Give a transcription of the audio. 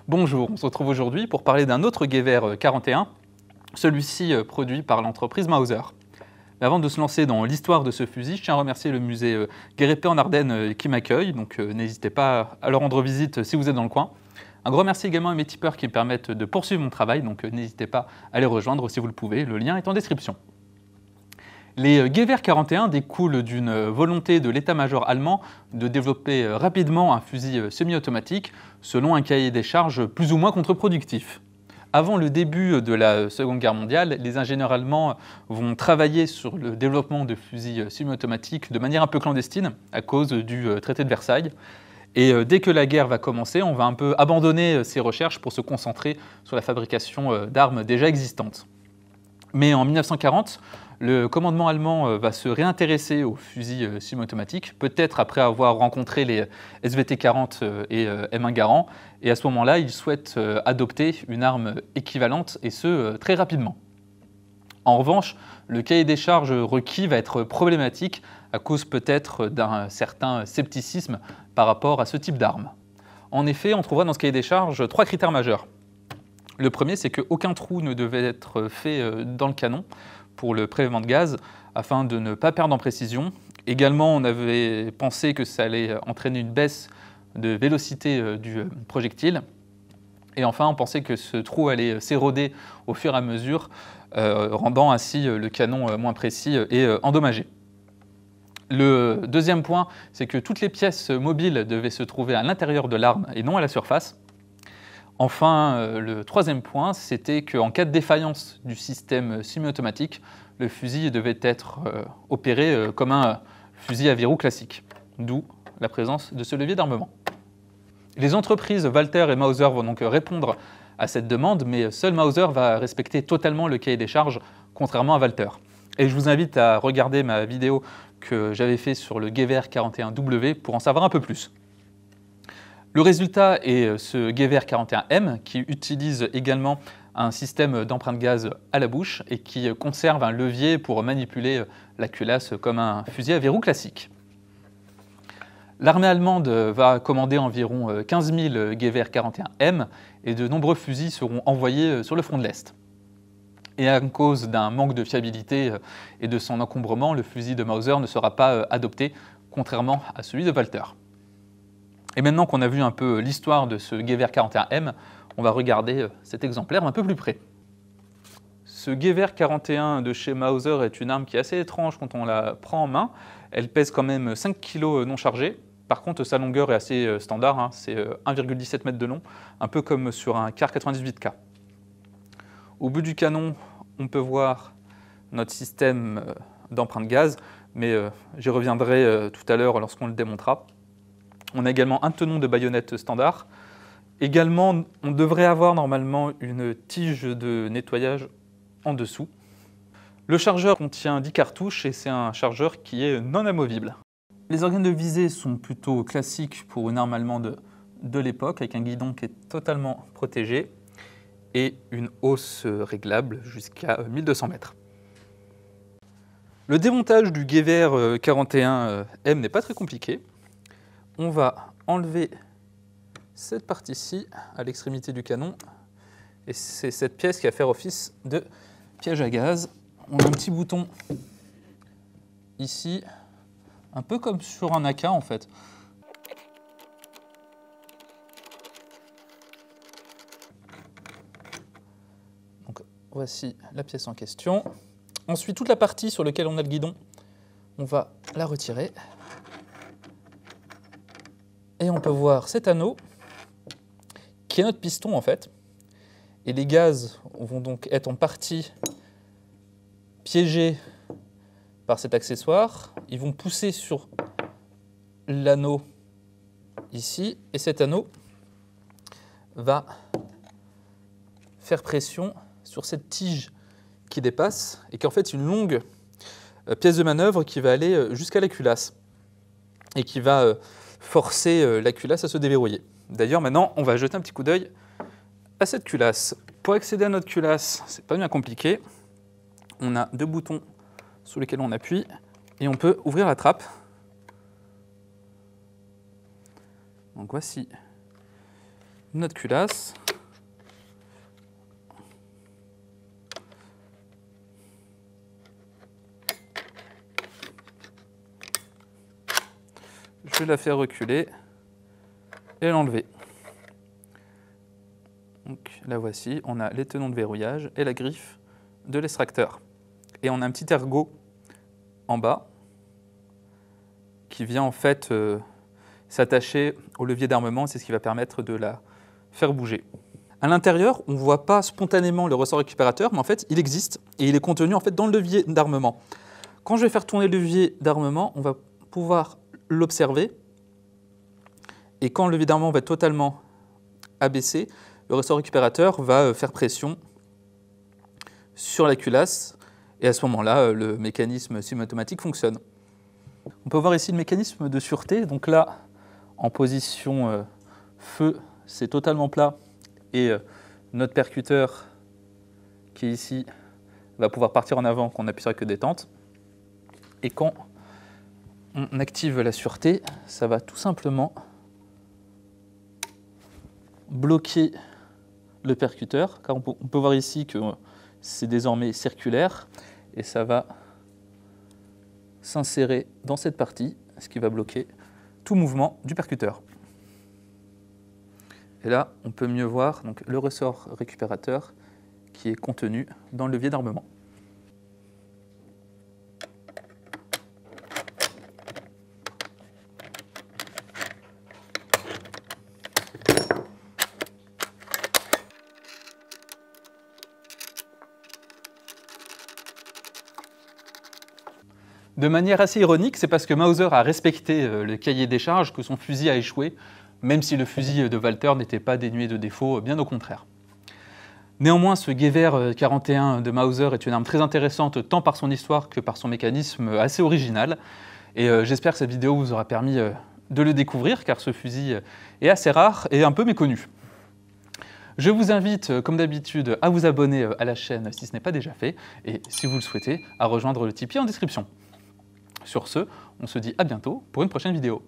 Bonjour, on se retrouve aujourd'hui pour parler d'un autre Gewehr 41, celui-ci produit par l'entreprise Mauser. Mais avant de se lancer dans l'histoire de ce fusil, je tiens à remercier le musée Guérépé en Ardennes qui m'accueille, donc n'hésitez pas à leur rendre visite si vous êtes dans le coin. Un grand merci également à mes tipeurs qui me permettent de poursuivre mon travail, donc n'hésitez pas à les rejoindre si vous le pouvez, le lien est en description. Les Gewehr 41 découlent d'une volonté de l'état-major allemand de développer rapidement un fusil semi-automatique selon un cahier des charges plus ou moins contre-productif. Avant le début de la Seconde Guerre mondiale, les ingénieurs allemands vont travailler sur le développement de fusils semi-automatiques de manière un peu clandestine à cause du traité de Versailles. Et dès que la guerre va commencer, on va un peu abandonner ces recherches pour se concentrer sur la fabrication d'armes déjà existantes. Mais en 1940, le commandement allemand va se réintéresser aux fusils semi-automatiques, peut-être après avoir rencontré les SVT-40 et M1 Garand, et à ce moment-là, il souhaite adopter une arme équivalente, et ce, très rapidement. En revanche, le cahier des charges requis va être problématique à cause peut-être d'un certain scepticisme par rapport à ce type d'arme. En effet, on trouvera dans ce cahier des charges 3 critères majeurs. Le premier, c'est qu'aucun trou ne devait être fait dans le canon pour le prélèvement de gaz afin de ne pas perdre en précision. Également, on avait pensé que ça allait entraîner une baisse de vélocité du projectile. Et enfin, on pensait que ce trou allait s'éroder au fur et à mesure, rendant ainsi le canon moins précis et endommagé. Le deuxième point, c'est que toutes les pièces mobiles devaient se trouver à l'intérieur de l'arme et non à la surface. Enfin, le troisième point, c'était qu'en cas de défaillance du système semi-automatique, le fusil devait être opéré comme un fusil à verrou classique, d'où la présence de ce levier d'armement. Les entreprises Walther et Mauser vont donc répondre à cette demande, mais seul Mauser va respecter totalement le cahier des charges, contrairement à Walther. Et je vous invite à regarder ma vidéo que j'avais faite sur le Gewehr 41W pour en savoir un peu plus. Le résultat est ce Gewehr 41M qui utilise également un système d'empreinte gaz à la bouche et qui conserve un levier pour manipuler la culasse comme un fusil à verrou classique. L'armée allemande va commander environ 15 000 Gewehr 41M et de nombreux fusils seront envoyés sur le front de l'Est. Et à cause d'un manque de fiabilité et de son encombrement, le fusil de Mauser ne sera pas adopté, contrairement à celui de Walther. Et maintenant qu'on a vu un peu l'histoire de ce Gewehr 41M, on va regarder cet exemplaire un peu plus près. Ce Gewehr 41 de chez Mauser est une arme qui est assez étrange quand on la prend en main. Elle pèse quand même 5 kg non chargée. Par contre, sa longueur est assez standard, c'est 1,17 m de long, un peu comme sur un Kar 98K. Au bout du canon, on peut voir notre système d'empreinte gaz, mais j'y reviendrai tout à l'heure lorsqu'on le démontera. On a également un tenon de baïonnette standard. Également, on devrait avoir normalement une tige de nettoyage en dessous. Le chargeur contient 10 cartouches et c'est un chargeur qui est non amovible. Les organes de visée sont plutôt classiques pour une arme allemande de l'époque, avec un guidon qui est totalement protégé et une hausse réglable jusqu'à 1200 mètres. Le démontage du Gewehr 41M n'est pas très compliqué. On va enlever cette partie-ci à l'extrémité du canon et c'est cette pièce qui va faire office de piège à gaz. On a un petit bouton ici, un peu comme sur un AK en fait. Donc voici la pièce en question. Ensuite, toute la partie sur laquelle on a le guidon, on va la retirer. Et on peut voir cet anneau, qui est notre piston en fait. Et les gaz vont donc être en partie piégés par cet accessoire. Ils vont pousser sur l'anneau ici. Et cet anneau va faire pression sur cette tige qui dépasse et qui est en fait une longue pièce de manœuvre qui va aller jusqu'à la culasse et qui va forcer la culasse à se déverrouiller. D'ailleurs, maintenant, on va jeter un petit coup d'œil à cette culasse. Pour accéder à notre culasse, c'est pas bien compliqué. On a 2 boutons sur lesquels on appuie et on peut ouvrir la trappe. Donc voici notre culasse. Je la fais reculer et l'enlever. Donc la voici, on a les tenons de verrouillage et la griffe de l'extracteur. Et on a un petit ergot en bas qui vient en fait s'attacher au levier d'armement, c'est ce qui va permettre de la faire bouger. À l'intérieur, on ne voit pas spontanément le ressort récupérateur, mais en fait, il existe et il est contenu en fait dans le levier d'armement. Quand je vais faire tourner le levier d'armement, on va pouvoir l'observer. Et quand le levier d'armement va être totalement abaissé, le ressort récupérateur va faire pression sur la culasse. Et à ce moment-là, le mécanisme semi-automatique fonctionne. On peut voir ici le mécanisme de sûreté. Donc là, en position feu, c'est totalement plat. Et notre percuteur, qui est ici, va pouvoir partir en avant quand on appuie sur la queue détente. Et quand on active la sûreté, ça va tout simplement bloquer le percuteur, car on peut voir ici que c'est désormais circulaire, et ça va s'insérer dans cette partie, ce qui va bloquer tout mouvement du percuteur. Et là, on peut mieux voir donc, le ressort récupérateur qui est contenu dans le levier d'armement. De manière assez ironique, c'est parce que Mauser a respecté le cahier des charges que son fusil a échoué, même si le fusil de Walter n'était pas dénué de défauts, bien au contraire. Néanmoins, ce Gewehr 41 de Mauser est une arme très intéressante tant par son histoire que par son mécanisme assez original. Et j'espère que cette vidéo vous aura permis de le découvrir, car ce fusil est assez rare et un peu méconnu. Je vous invite, comme d'habitude, à vous abonner à la chaîne si ce n'est pas déjà fait, et si vous le souhaitez, à rejoindre le Tipeee en description. Sur ce, on se dit à bientôt pour une prochaine vidéo.